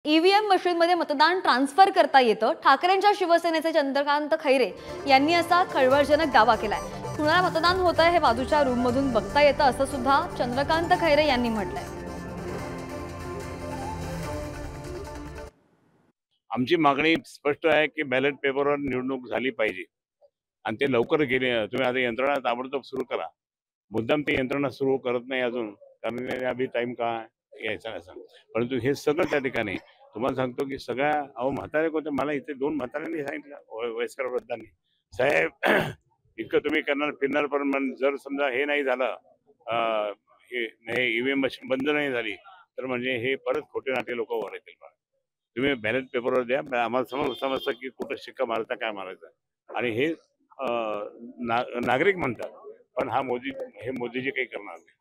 EVM मशीनमध्ये मतदान transfer करता येतं. ठाकरेंच्या शिवसेनेचे चंद्रकांत खैरे यांनी असा खळबळजनक दावा केलाय. कुणाला मतदान होतंय हे बाजूच्या रूममधून बघता येतं असं सुद्धा चंद्रकांत खैरे यांनी म्हटलंय. आमची मागणी स्पष्ट आहे की बॅलेट पेपरवर निवडणूक झाली पाहिजे आणि ते लवकर गेले. तुम्ही आता यंत्रणा ताबडतोब सुरू करा. मुद्दाम ते यंत्रणा सुरू करत नाही अजून, कारण अभि टाइम का यायचा असं. परंतु हे सगळं त्या ठिकाणी तुम्हाला सांगतो की सगळ्या म्हातारे कोणते, मला इथे 2 म्हाताऱ्यांनी सांगितलं, वयस्कर वृद्धांनी, साहेब इतकं तुम्ही करणार फिरणार, पण जर समजा हे नाही झालं, हे ईव्हीएम मशीन बंद नाही झाली तर म्हणजे हे परत खोटे नाटे लोक वर येतील. तुम्ही बॅलेट पेपरवर द्या, आम्हाला समजतं की कुठं शिक्का मारायचा काय मारायचा. आणि हे नागरिक म्हणतात, पण हे मोदीजी काही करणार नाही.